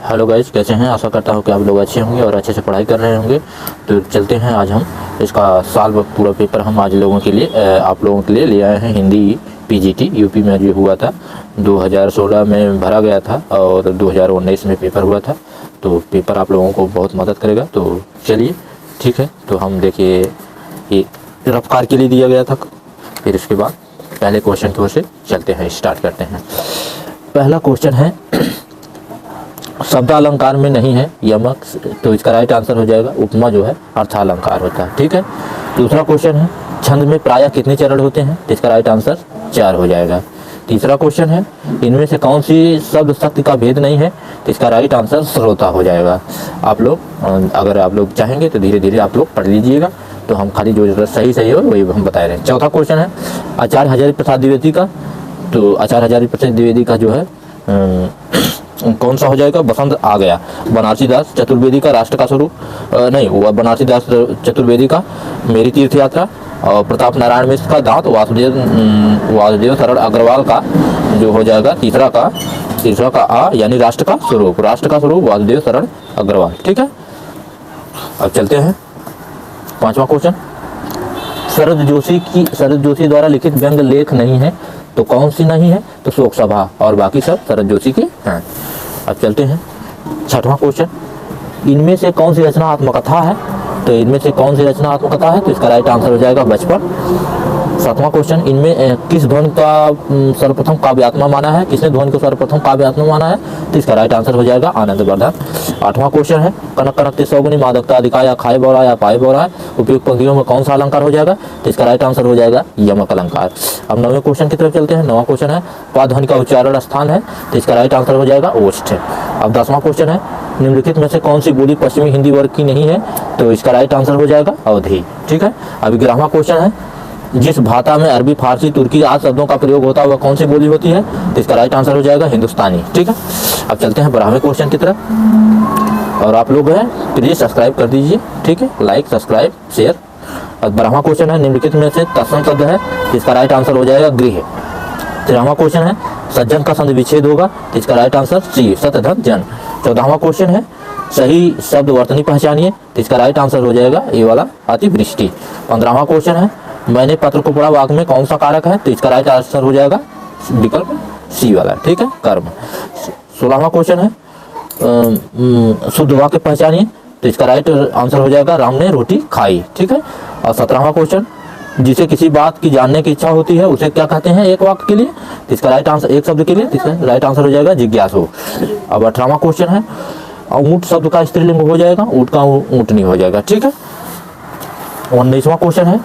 Hello guys, कैसे हैं? आशा करता हूँ कि आप लोग अच्छे होंगे और अच्छे से पढ़ाई कर रहे होंगे। तो चलते हैं, आज हम इसका साल पूरा पेपर हम आज लोगों के लिए आप लोगों के लिए ले आए हैं। हिंदी पीजीटी यूपी में जो हुआ था 2016 में भरा गया था और 2019 में पेपर हुआ था। तो पेपर आप लोगों को बहुत मदद करेगा। तो चलिए ठीक है, तो हम देखिए ये रफ्तार के लिए दिया गया था। फिर इसके बाद पहले क्वेश्चन की ओर से चलते हैं, स्टार्ट करते हैं। पहला क्वेश्चन है, शब्द अलंकार में नहीं है यमक, तो इसका राइट आंसर हो जाएगा उपमा जो है अर्थालंकार होता है। ठीक है। दूसरा क्वेश्चन है, छंद में प्रायः कितने चरण होते हैं, तो इसका राइट आंसर 4 हो जाएगा। तीसरा क्वेश्चन है, इनमें से कौन सी शब्द शक्ति का भेद नहीं है, तो इसका राइट आंसर श्रोता हो जाएगा। आप लोग अगर आप लोग चाहेंगे तो धीरे धीरे आप लोग पढ़ लीजिएगा, तो हम खाली जो सही हो वही हम बता रहे हैं। चौथा क्वेश्चन है, आचार्य हजारी प्रसाद द्विवेदी का, तो आचार्य हजारी प्रसाद द्विवेदी का जो है कौन सा हो जाएगा, बसंत आ गया। बनारसी दास चतुर्वेदी का राष्ट्र का स्वरूप नहीं, वो बनारसी दास चतुर्वेदी का मेरी तीर्थ यात्रा, और प्रताप नारायण मिश्र का दांत, वासुदेव शरण अग्रवाल का जो हो जाएगा तीसरा का आ यानी राष्ट्र का स्वरूप वासुदेव शरण अग्रवाल। ठीक है। अब चलते हैं पांचवा क्वेश्चन, शरद जोशी द्वारा लिखित व्यंग लेख नहीं है, तो कौन सी नहीं है, तो शोक सभा, और बाकी सब शरद जोशी की हैं। अब चलते हैं छठवां क्वेश्चन, इनमें से कौन सी रचना आत्मकथा है, तो इनमें से कौन सी रचना आत्मकथा है, तो इसका राइट आंसर हो जाएगा बचपन। सातवां क्वेश्चन, इनमें किस ध्वनि का सर्वप्रथम काव्यात्मा माना है, किसने ध्वनि को सर्वप्रथम काव्यात्मा माना है, तो इसका राइट आंसर हो जाएगा आनंदवर्धन। आठवां क्वेश्चन है, कनक कनकते सौगुनी मादकता अधिका या खाए बोरा या पाए बोरा है, उपयुक्त पंक्तियों में कौन सा अलंकार हो जाएगा, तो इसका राइट आंसर हो जाएगा यमक अलंकार। अब नौवें क्वेश्चन की तरफ चलते हैं। नौवां क्वेश्चन है, पाध्वनि का उच्चारण स्थान है, तो इसका राइट आंसर हो जाएगा ओष्ठ। अब 10वां क्वेश्चन है, निम्नलिखित में से कौन सी बोली पश्चिमी हिंदी वर्ग की नहीं है, तो इसका राइट आंसर हो जाएगा अवधी। ठीक है। अब 11वां क्वेश्चन है, जिस भाषा में अरबी, फारसी, तुर्की आदि शब्दों का प्रयोग होता है वह कौन सी बोली होती है, तो इसका राइट आंसर हो जाएगा हिंदुस्तानी। ठीक है। अब चलते हैं 12वें क्वेश्चन की तरफ, और आप लोग हैं प्लीज सब्सक्राइब कर दीजिए। ठीक है, लाइक सब्सक्राइब शेयर। और 12वां क्वेश्चन है, निम्नलिखित में से तत्सम शब्द है, इसका राइट आंसर हो जाएगा गृह। 13वां क्वेश्चन है, सज्जन का संधि विच्छेद होगा, तो इसका राइट आंसर सी सतधन जन। 14वां क्वेश्चन है, सही शब्द वर्तनी पहचानिए, तो इसका राइट आंसर हो जाएगा ये वाला अतिवृष्टि। 15वां क्वेश्चन है, मैंने पत्र को पढ़ा वाक्य में कौन सा कारक है, तो इसका राइट आंसर हो जाएगा विकल्प सी वाला। ठीक है, कर्म। 16वां क्वेश्चन है, शुद्ध वाक्य पहचानिए, तो इसका राइट आंसर हो जाएगा राम ने रोटी खाई। ठीक है। और 17वां क्वेश्चन, जिसे किसी बात की जानने की इच्छा होती है उसे क्या कहते हैं एक वाक्य के लिए, तो इसका राइट आंसर एक शब्द के लिए, इसका राइट आंसर हो जाएगा जिज्ञासु। अब 18वां क्वेश्चन है, ऊंट शब्द का स्त्रीलिंग हो जाएगा, ऊंट का ऊंटनी हो जाएगा। ठीक है। 19वां क्वेश्चन है,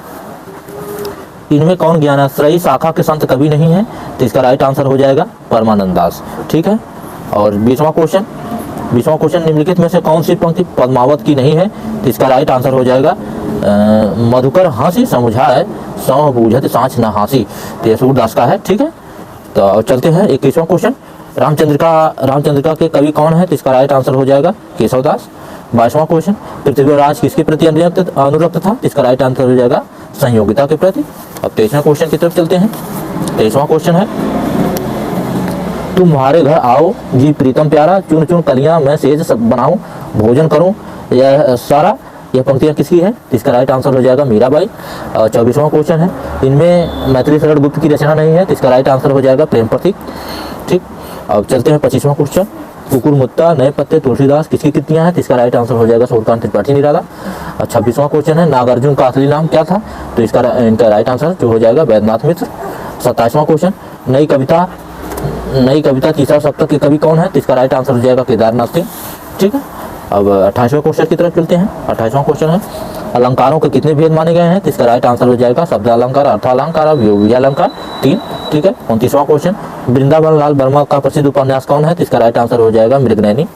इनमें कौन ज्ञानाश्रयी शाखा के संत कवि नहीं है, तो इसका राइट आंसर हो जाएगा परमानंद दास। ठीक है। और 20वां क्वेश्चन, निम्नलिखित में से कौन सी पंक्ति पद्मावत की नहीं है, तो इसका राइट आंसर हो जाएगा मधुकर हांसी समुझाए सौ बूझत सांच न हांसी, तो ये सूरदास का है। ठीक है। तो चलते हैं 21वां क्वेश्चन, रामचंद्रिका के कवि कौन है, तो इसका राइट आंसर हो जाएगा केशवदास। 22वां क्वेश्चन, पृथ्वीराज किसके प्रति अनुरक्त था, इसका राइट आंसर हो जाएगा संयोगिता के प्रति। अब 23वें क्वेश्चन की तरफ चलते हैं। 23वां क्वेश्चन है, तुम्हारे घर आओ जी प्रीतम प्यारा, चुन चुन कलियां मैं सेज सब बनाऊं, भोजन करूं यह पंक्तियां किसकी है, तो इसका राइट आंसर हो जाएगा मीराबाई। 24वां क्वेश्चन है, इनमें मैथिली शरण गुप्त की रचना नहीं है, तो इसका राइट आंसर हो जाएगा प्रेम प्रतीक। ठीक। अब चलते हैं 25वां क्वेश्चन, कुकुर मुत्ता नए पत्ते तुलसीदास किसकी कृतियां हैं, तो इसका राइट आंसर हो जाएगा सूर्यकांत त्रिपाठी निराला। और 26वां क्वेश्चन है, नागार्जुन का असली नाम क्या था, तो इनका राइट आंसर जो हो जाएगा वैद्यनाथ मिश्र। 27वां क्वेश्चन, नई कविता तीसरा सप्तक के कवि कौन है, तो इसका राइट आंसर हो जाएगा केदारनाथ सिंह। ठीक है। अब 28वें क्वेश्चन की तरफ चलते हैं। 28वां क्वेश्चन है, अलंकारों के कितने भेद माने गए हैं, तो इसका राइट आंसर हो जाएगा शब्द अलंकार, अर्थालंकार और अलंकार 3। ठीक है। 29वां क्वेश्चन, वृंदावन लाल वर्मा का प्रसिद्ध उपन्यास कौन है, तो इसका राइट आंसर हो जाएगा मृगनयनी।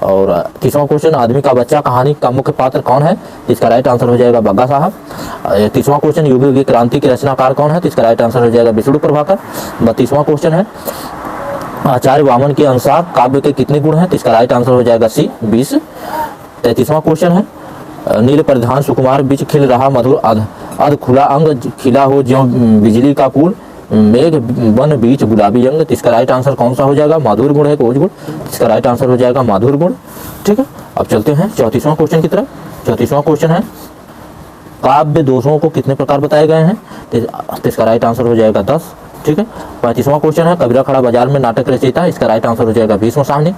और 30वां क्वेश्चन, आदमी का बच्चा कहानी का मुख्य पात्र कौन है, तो इसका राइट आंसर हो जाएगा बग्गा साहब। 31वां क्वेश्चन, युग की क्रांति के रचनाकार कौन है, तो इसका राइट आंसर हो जाएगा विष्णु प्रभाकर। 32वां क्वेश्चन है, आचार्य वामन के अनुसार काव्य के कितने गुण हैं, तो इसका राइट आंसर हो जाएगा सी 20। 33वां क्वेश्चन है, नील परिधान सुकुमार बीच खिल रहा मधुर अध खुला अंग खिला हो ज्यों बिजली का पुल, मेघ वन बीच गुलाबी रंग, तो इसका राइट आंसर कौन सा हो जाएगा? माधुर गुण है कि ओज गुण? इसका राइट आंसर हो जाएगा माधुर गुण। ठीक है, अब चलते हैं 34वां क्वेश्चन की तरफ। 34वां क्वेश्चन है काव्य दोषों को कितने प्रकार बताए गए हैं? तो इसका राइट आंसर हो जाएगा 10। ठीक है, 35वां क्वेश्चन है कबीरा खड़ा बाजार में नाटक रचयिता, इसका राइट आंसर हो जाएगा भीष्म साहनी।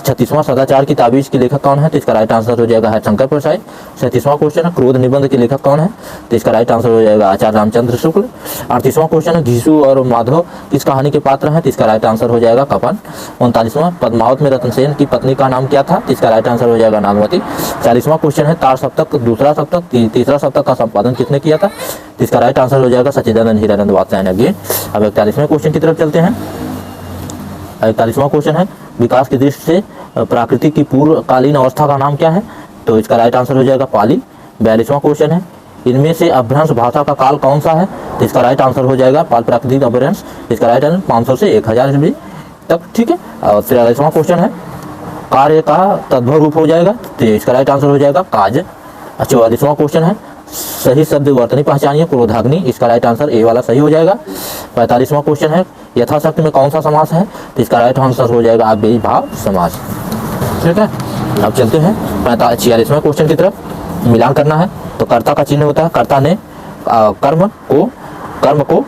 36वां सदाचार की ताबीज के लेखक कौन है? तो इसका राइट आंसर हो जाएगा हरिशंकर प्रसाई। 37वां क्वेश्चन है क्रोध निबंध के लेखक कौन है? तो इसका राइट आंसर हो जाएगा आचार्य रामचंद्र शुक्ल। 38वां क्वेश्चन है घीसू और माधव किस कहानी के पात्र हैं? तो इसका राइट आंसर हो जाएगा कपन। 39वां पद्मावत में रतनसेन की पत्नी का नाम क्या था? तो इसका राइट आंसर हो जाएगा नागवती। 40वां क्वेश्चन है तार सप्तक दूसरा सप्तक तीसरा सप्तक का संपादन किसने किया था? तो इसका राइट आंसर हो जाएगा सच्चिदानंद हीरानंद वात्स्यायन अगेन। अब 41वें क्वेश्चन की तरफ चलते हैं। 41वां क्वेश्चन है विकास की दृष्टि से प्राकृतिक की पूर्वकालीन अवस्था का नाम क्या है? तो इसका राइट आंसर हो जाएगा पाली। 42वां क्वेश्चन है इनमें से अपभ्रंश भाषा का काल कौन सा है? तो इसका राइट आंसर हो जाएगा पाल प्राकृतिक अपभ्रंश। इसका राइट आंसर 500 से 1000 ईस्वी तक। ठीक है, और 43वां क्वेश्चन है कार्य का तद्भव रूप हो जाएगा, तो इसका राइट आंसर हो जाएगा काज। 44वां क्वेश्चन है सही शब्द वर्तनी पहचानिए क्रोधाग्नि, इसका राइट आंसर ए वाला सही हो जाएगा। 45वां क्वेश्चन है यथाशक्ति में कौन सा समास है? तो इसका राइट आंसर हो जाएगा अव्ययी भाव समास। ठीक है, अब चलते हैं 46वें क्वेश्चन की तरफ। मिलान करना है तो कर्ता का चिन्ह होता है, कर्ता ने कर्म को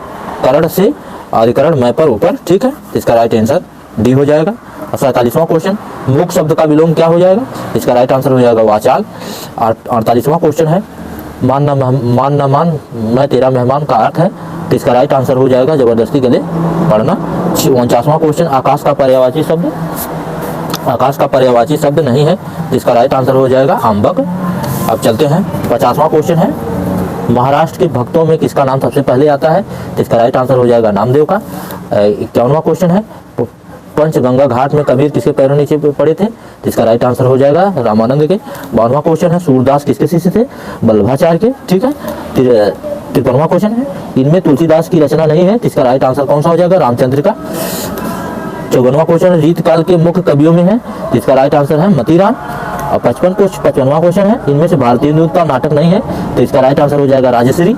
करण से अधिकरण मैं पर ऊपर। ठीक है, इसका राइट आंसर डी हो जाएगा। 47वां क्वेश्चन मुख शब्द का विलोम क्या हो जाएगा? इसका राइट आंसर हो जाएगा वाचाल। 48वां क्वेश्चन है मान न मान मैं तेरा मेहमान का अर्थ है, तो इसका राइट आंसर हो जाएगा जबरदस्ती गले पढ़ना। 49वां क्वेश्चन आकाश का पर्यायवाची शब्द नहीं है, जिसका राइट आंसर हो जाएगा आंबक। अब चलते हैं 50वां क्वेश्चन है महाराष्ट्र के भक्तों में किसका नाम सबसे पहले आता है? तो इसका राइट आंसर हो जाएगा नामदेव का। 51वां क्वेश्चन है पंचगंगा घाट में कबीर किसके पैरों नीचे पड़े थे? तो इसका राइट आंसर हो जाएगा रामानंद के। 52वां क्वेश्चन है सूरदास किसके शिष्य थे? वल्लभाचार्य के। ठीक है, 53वां क्वेश्चन है इनमें तुलसीदास की रचना नहीं है, तो इसका राइट आंसर कौन सा हो जाएगा? रामचंद्र का। 54वां क्वेश्चन रीत काल के मुख्य कवियों में है, तो इसका राइट आंसर है मतीराम। और 55वां क्वेश्चन है इनमें से भारतीय दूत का नाटक नहीं है, तो इसका राइट आंसर हो जाएगा राजश्री।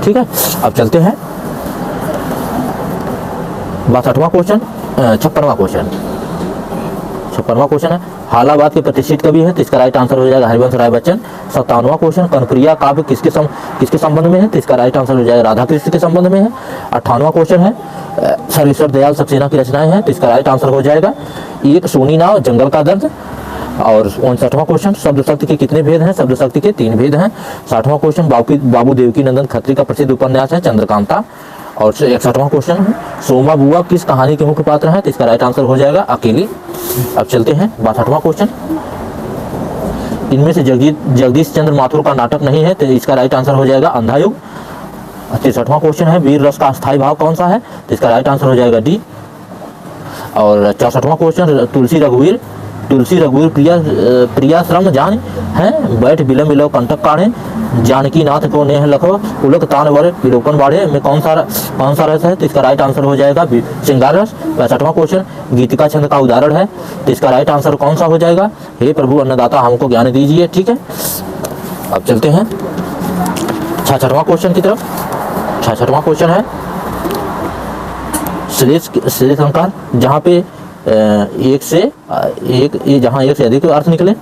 ठीक है, अब चलते हैं 62वां क्वेश्चन 56वां क्वेश्चन है हालाबाद के प्रतिष्ठित कवि है, तो इसका राइट आंसर हो जाएगा हरिवंश राय बच्चन। 57वां क्वेश्चन कनप्रिया काव्य किसके संबंध में है? तो इसका राइट आंसर हो जाएगा राधा कृष्ण के संबंध में है। 58वां क्वेश्चन है सर्वेश्वर दयाल सक्सेना की रचनाएं हैं, तो इसका राइट आंसर हो जाएगा एक सोनी नाव जंगल का दर्द। और 59वां क्वेश्चन शब्द शक्ति के कितने भेद हैं? शब्द शक्ति के 3 भेद हैं। 60वां क्वेश्चन बाबू देवकी नंदन खत्री का प्रसिद्ध उपन्यास है चंद्रकांता। और 61वां क्वेश्चन है सोमा बुआ किस कहानी के मुख्य पात्र हैं? तो इसका राइट आंसर हो जाएगा अकेली। अब चलते हैं 62वां क्वेश्चन इनमें से जगदीश चंद्र माथुर का नाटक नहीं है, तो इसका राइट आंसर हो जाएगा अंधायुग। 63वां क्वेश्चन है वीर रस का अस्थायी भाव कौन सा है? तो इसका राइट आंसर हो जाएगा डी। और 64वां क्वेश्चन तुलसी रघुवीर प्रिया श्रम जान है बैठ बिलम बिलो कंटक काढ़े जानकी नाथ को नेह लखो उलक तान वर विलोकन बाढ़े में कौन सा रस है? तो इसका राइट आंसर हो जाएगा श्रृंगार रस। 65वां क्वेश्चन गीतिका छंद का उदाहरण है, तो इसका राइट आंसर कौन सा हो जाएगा? हे प्रभु अन्नदाता हमको ज्ञान दीजिए। ठीक है, अब चलते हैं 66वां क्वेश्चन की तरफ। 66वां क्वेश्चन है श्रेष्ठ अलंकार जहाँ पे एक से अधिक अर्थ निकले,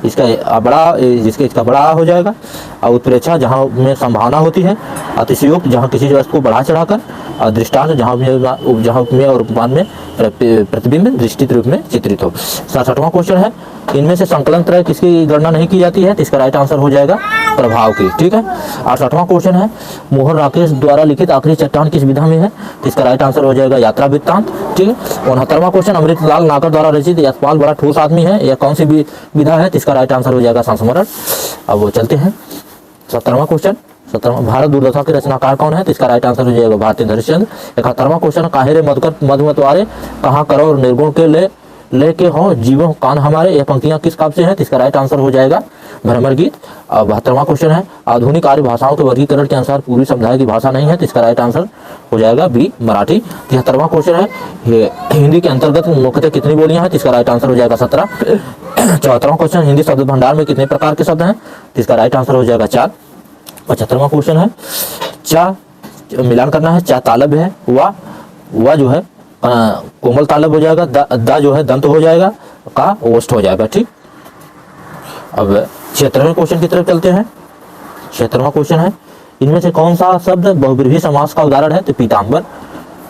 इसका बड़ा हो जाएगा। और उत्प्रेक्षा जहाँ में संभावना होती है, अतिशयोक्त जहाँ किसी वस्तु को बढ़ा चढ़ाकर, और दृष्टांत जहाँ में और उपमान में प्रतिबिंब दृष्टित रूप में चित्रित हो। 67वां क्वेश्चन है इनमें से संकलन त्रय किसकी गणना नहीं की जाती है? तो इसका राइट आंसर हो जाएगा प्रभाव की। ठीक है, 68वां क्वेश्चन है मोहन राकेश द्वारा लिखित आखिरी चट्टान किस विधा में है? तो इसका राइट आंसर हो जाएगा यात्रा वृत्तांत। ठीक है, 69वां क्वेश्चन अमृतलाल नागर द्वारा रचित यशपाल बड़ा ठोस आदमी है, यह कौन सी विधा है? तो इसका राइट आंसर हो जाएगा संस्मरण। अब वो चलते हैं 70वां क्वेश्चन भारत दुर्दशा के रचनाकार कौन है? तो इसका राइट आंसर हो जाएगा भारतीय हरिश्चंद्र। 71वां क्वेश्चन काहेरे मधुमतवारे कहाँ करो और निर्गुण के लेके हो जीवो कान हमारे, यह पंक्तियां किस काव्य से हैं? तो इसका राइट आंसर हो जाएगा भ्रमर गीत। 72वां क्वेश्चन है आधुनिक आर्य भाषाओं के वर्गीकरण के अनुसार पूरी समुदाय की भाषा नहीं है, तो इसका राइट आंसर हो जाएगा बी मराठी। 73वां क्वेश्चन है हिंदी के अंतर्गत मुख्यतः कितनी बोलियां हैं? तो इसका राइट आंसर हो जाएगा 17। 74वां क्वेश्चन हिंदी शब्द भंडार में कितने प्रकार के शब्द हैं? तो इसका राइट आंसर हो जाएगा 4। 75वां क्वेश्चन है मिलान करना है। चा तालब है, वा जो है कोमल तालब हो जाएगा, दा जो है दंत हो जाएगा, का ओष्ठ हो जाएगा। ठीक, अब 76वें क्वेश्चन की तरफ चलते हैं। 76वां क्वेश्चन है, इनमें से कौन सा शब्द बहुब्रीहि समास का उदाहरण है? तो पीताम्बर।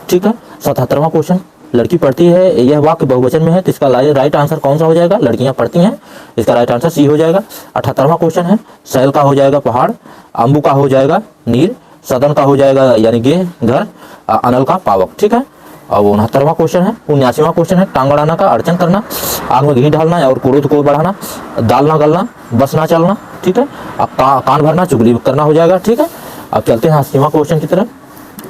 ठीक है। 77वां क्वेश्चन, लड़की पढ़ती है, यह वाक्य बहुवचन में है, तो इसका राइट आंसर कौन सा हो जाएगा? लड़कियां पढ़ती हैं, इसका राइट आंसर सी हो जाएगा। 78वां क्वेश्चन है, शैल का हो जाएगा पहाड़, अम्बु का हो जाएगा नीर, सदन का हो जाएगा यानी गेह घर, अनल का पावक। ठीक है। और 69वां क्वेश्चन है, 79वां क्वेश्चन है, टांग अड़ाना का अर्चन करना, आग में घी डालना और क्रोध को बढ़ाना, दाल ना गलना, बस ना चलना। ठीक है। अब कान भरना, चुगली करना हो जाएगा। ठीक है। अब चलते हैं 80वां क्वेश्चन की तरफ।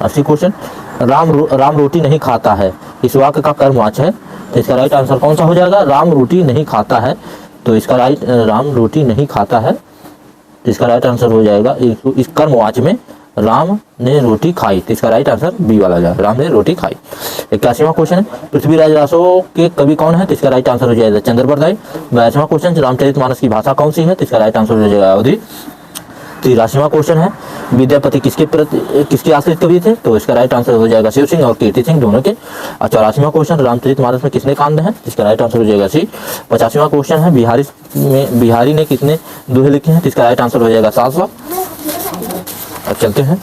80 क्वेश्चन, राम रोटी नहीं खाता है, इस वाक्य का कर्मवाच्य है, तो इसका राइट आंसर कौन सा हो जाएगा? राम रोटी नहीं खाता है, तो इसका राइट राम रोटी नहीं खाता है, तो इसका राइट आंसर हो जाएगा इस कर्मवाच्य में राम ने रोटी खाई, तो इसका राइट आंसर बी वाला जाएगा, राम ने रोटी खाई। 81वां क्वेश्चन है, पृथ्वीराज रासो के कवि कौन है? तो इसका राइट आंसर हो जाएगा चंद्रबरदाई। 82वां क्वेश्चन, रामचरितमानस की भाषा कौन सी है? तो इसका राइट आंसर हो जाएगा अवधि। 83वां क्वेश्चन है, विद्यापति किसके आश्रित कवि थे? तो इसका राइट आंसर हो जाएगा शिव सिंह और कीर्ति सिंह दोनों के। 84वां क्वेश्चन, रामचरितमानस में कितने कांड हैं? इसका राइट आंसर हो जाएगा सी। 85वां क्वेश्चन है, बिहारी ने कितने दोहे लिखे हैं? तो इसका राइट आंसर हो जाएगा 700। अब चलते हैं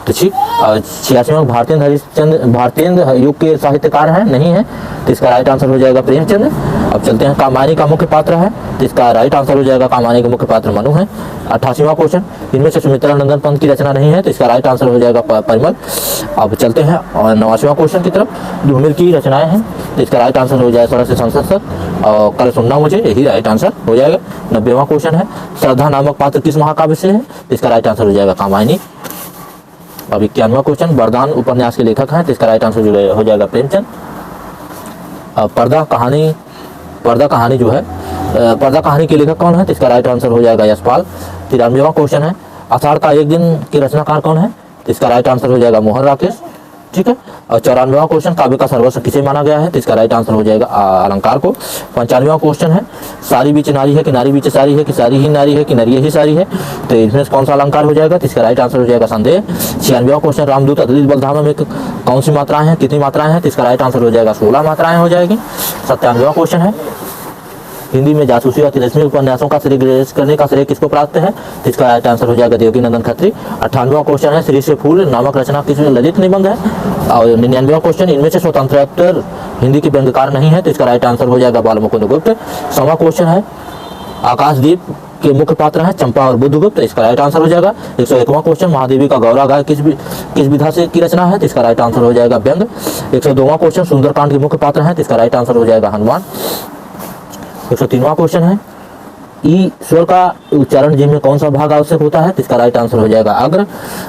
तो ठीक। 86वां, भारतेंद्र युग के साहित्यकार हैं? नहीं है, तो इसका राइट आंसर हो जाएगा प्रेमचंद। अब चलते हैं, कामायनी का मुख्य पात्र है? तो इसका राइट आंसर हो जाएगा कामायनी का मुख्य पात्र मनु है। 88वां क्वेश्चन, इनमें से सुमित्रा नंदन पंत की रचना नहीं है, तो इसका राइट आंसर हो जाएगा परिमल। अब चलते हैं और 89वां क्वेश्चन की तरफ, धूमिल की रचनाएं हैं, तो इसका राइट आंसर हो जाएगा सरस संसद और कल सुनना मुझे, यही राइट आंसर हो जाएगा। 90वां क्वेश्चन है, श्रद्धा नामक पात्र किस महाकाव्य से है? तो इसका राइट आंसर हो जाएगा कामायनी। अब 91वां क्वेश्चन, वरदान उपन्यास के लेखक हैं? तो इसका राइट आंसर हो जाएगा प्रेमचंद। पर्दा कहानी जो है, पर्दा कहानी के लेखक कौन है? तो इसका राइट आंसर हो जाएगा यशपाल। 93वां क्वेश्चन है, आषाढ़ का एक दिन के रचनाकार कौन है? तो इसका राइट आंसर हो जाएगा मोहन राकेश। ठीक है। और 94वां क्वेश्चन, काव्य का सर्वस्व किसे माना गया है? तो इसका राइट आंसर हो जाएगा अलंकार को। 95वां क्वेश्चन है, सारी बीच नारी है कि नारी बीच सारी है कि सारी ही नारी है कि नरिय ही सारी है, तो इसमें कौन सा अलंकार हो जाएगा? तो इसका राइट आंसर हो जाएगा संदेह। 96वां क्वेश्चन, रामदूत अतिरिक्त बलधामा में कौन सी मात्राएं हैं, कितनी मात्राएं हैं? तो इसका राइट आंसर हो जाएगा 16 मात्राएं हो जाएगी। 97वां क्वेश्चन है, हिंदी में जासूसी और तिरस्मी उपन्यासों का श्रेय करने का श्रेय किसको प्राप्त है? तो इसका राइट आंसर हो जाएगा देवकीनंदन खत्री। 98वां क्वेश्चन है, श्री से फूल नामक रचना किस ललित निबंध है? और 99वां क्वेश्चन, इनमें से स्वतंत्र हिंदी के व्यंग्यकार नहीं है, तो इसका राइट आंसर हो जाएगा बालमुकुंद गुप्त। 100वां क्वेश्चन है, आकाशदीप के मुख्य पात्र हैं चंपा और बुद्धगुप्त, इसका राइट आंसर हो जाएगा। 101वां क्वेश्चन, महादेवी का गौरा गाय किस विधा से की रचना है? तो इसका राइट आंसर हो जाएगा व्यंग। 102वां क्वेश्चन, सुंदरकांड के मुख्य पात्र हैं? तो इसका राइट आंसर हो जाएगा हनुमान। 103वां क्वेश्चन है, ई स्वर का उच्चारण जिनमें कौन सा भाग आवश्यक होता है? तो इसका राइट आंसर हो जाएगा अग्र।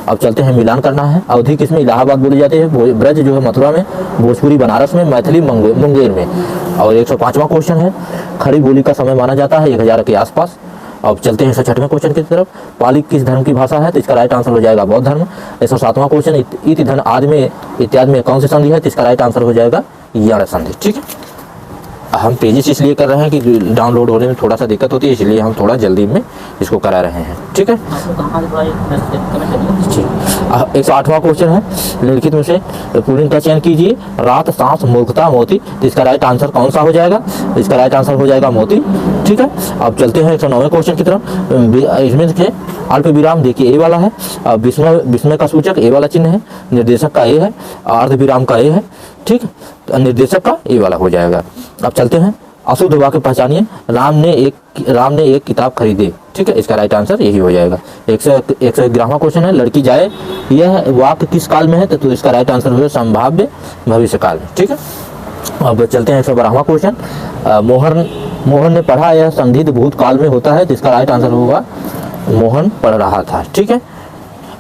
अब चलते हैं, मिलान करना है। अवधि किसमें? इलाहाबाद बोली जाती है, ब्रज जो है मथुरा में, भोजपुरी बनारस में, मैथिली मुंगेर में। और 105वां क्वेश्चन है, खड़ी बोली का समय माना जाता है 1000 के आसपास। अब चलते हैं 106वें क्वेश्चन की तरफ, पाली किस धर्म की भाषा है? तो इसका राइट आंसर हो जाएगा बौद्ध धर्म। 107वां क्वेश्चन, इति धन आदि में इत्यादि में कौन सी संधि है? तो इसका राइट आंसर हो जाएगा यण संधि। ठीक है। हम पेजेस इसलिए कर रहे हैं कि डाउनलोड होने में थोड़ा सा दिक्कत होती है, इसलिए हम थोड़ा जल्दी में इसको करा रहे हैं। ठीक है। 108वां क्वेश्चन है, निम्नलिखित में से पुल्लिंग का चयन कीजिए, रात, सांस, मूर्खता, मोती, तो इसका राइट आंसर कौन सा हो जाएगा? इसका राइट आंसर हो जाएगा मोती। ठीक है। अब चलते हैं 109वें क्वेश्चन की तरफ। इसमें से अल्प विराम देखिए ए वाला है, विस्मय का सूचक ए वाला चिन्ह है, निर्देशक का ए है, अर्ध विराम का ए है। ठीक, निर्देशक का ए वाला हो जाएगा। अब चलते हैं, अशुद्ध वाक्य पहचानिए, राम ने एक किताब खरीदी। ठीक है, इसका राइट आंसर यही हो जाएगा। 111वां क्वेश्चन है, लड़की जाए, यह वाक्य किस काल में है? तो इसका राइट आंसर हो संभाव्य भविष्य काल में। ठीक है। अब चलते हैं 112वां क्वेश्चन, मोहन ने पढ़ा, यह संदिग्ध भूतकाल में होता है, तो इसका राइट आंसर होगा मोहन पढ़ रहा था। ठीक है।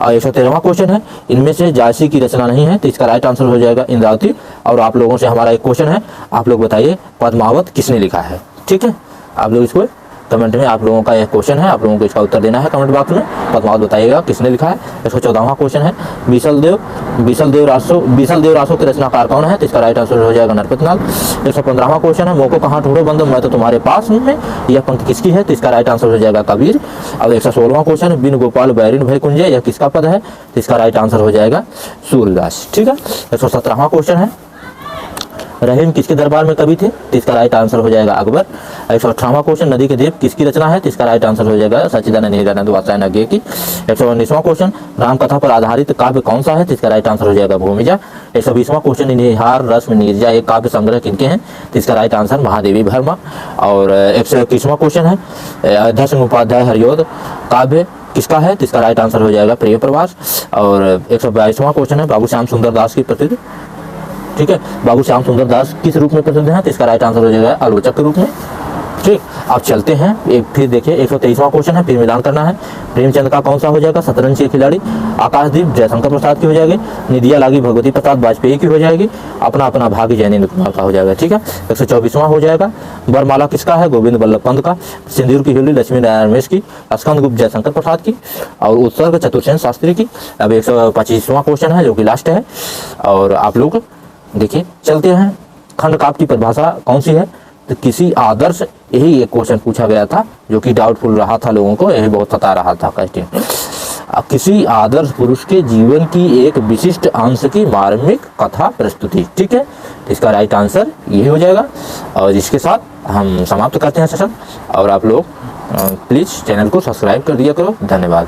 और 113वां क्वेश्चन है, इनमें से जायसी की रचना नहीं है, तो इसका राइट आंसर हो जाएगा इंद्रावती। और आप लोगों से हमारा एक क्वेश्चन है, आप लोग बताइए पद्मावत किसने लिखा है? ठीक है, आप लोग इसको कमेंट में आप लोगों का यह क्वेश्चन है, आप लोगों को इसका उत्तर देना है कमेंट बॉक्स में। पद्मावत बताइएगा किसने लिखा है। 114वां क्वेश्चन है, बीसल देव रासो के रचनाकार कौन है? तो इसका राइट आंसर हो जाएगा नरपतनाल। 115वां क्वेश्चन है, मोको कहाँ ढूंढो बंदो मैं तो तुम्हारे पास हूँ में, यह पंक्ति किसकी है? तो इसका राइट आंसर हो जाएगा कबीर। अब 116वां क्वेश्चन है, बिन गोपाल बैरिन भय कुंजे, यह किसका पद है? तो इसका राइट आंसर हो जाएगा सूरदास। ठीक है। 117वां क्वेश्चन है, रहीम किसके दरबार में कवि थे? तो इसका राइट आंसर हो जाएगा अकबर। 118वां क्वेश्चन, नदी के देव किसकी रचना है? तो इसका राइट आंसर हो जाएगा सच्चिदानंद हीरानंद वात्स्यायन की। 119वां क्वेश्चन, रामकथा पर आधारित काव्य कौन सा है? तो इसका राइट आंसर हो जाएगा भूमिजा। 120वां क्वेश्चन, निहार रश्मि नीरजा एक काव्य संग्रह किनके हैं? तो इसका राइट आंसर महादेवी वर्मा। और 121वां क्वेश्चन है, अयोध्या सिंह उपाध्याय हरियोध काव्य किसका है? तो इसका राइट आंसर हो जाएगा प्रिय प्रवास। और 122वां क्वेश्चन है, बाबू श्याम सुंदर दास की प्रसिद्ध, ठीक है, बाबू श्याम सुंदर दास किस रूप में प्रसिद्ध हैं? तो इसका राइट आंसर हो जाएगा आलोचक के रूप में। ठीक, अब चलते हैं एक फिर देखिए 123वां क्वेश्चन है, फिर मिलान करना है। प्रेमचंद का कौन सा हो जाएगा? शतरंज के खिलाड़ी। आकाशदीप जयशंकर प्रसाद की हो जाएगी। निदिया लागी भगवती प्रसाद वाजपेयी की हो जाएगी। अपना अपना भाग्य जयनेंद्र कुमार का हो जाएगा। ठीक है। 124वां हो जाएगा, वरमाला किसका है? गोविंद बल्लभ पंत का। सिंदूर की हिली लक्ष्मी नारायण मिश्र की। स्कंद गुप्त जयशंकर प्रसाद की। और उत्सर्ग चतुर्सेन शास्त्री की। अब 125वां क्वेश्चन है जो कि लास्ट है। और आप लोग देखिए चलते हैं, खंड काव्य की परिभाषा कौन सी है? तो किसी आदर्श, यही एक क्वेश्चन पूछा गया था जो कि डाउटफुल रहा था लोगों को, यही बहुत सता रहा था क्वेश्चन। किसी आदर्श पुरुष के जीवन की एक विशिष्ट अंश की मार्मिक कथा प्रस्तुति। ठीक है, तो इसका राइट आंसर यही हो जाएगा। और इसके साथ हम समाप्त करते हैं सेशन। और आप लोग प्लीज चैनल को सब्सक्राइब कर दिया करो। धन्यवाद।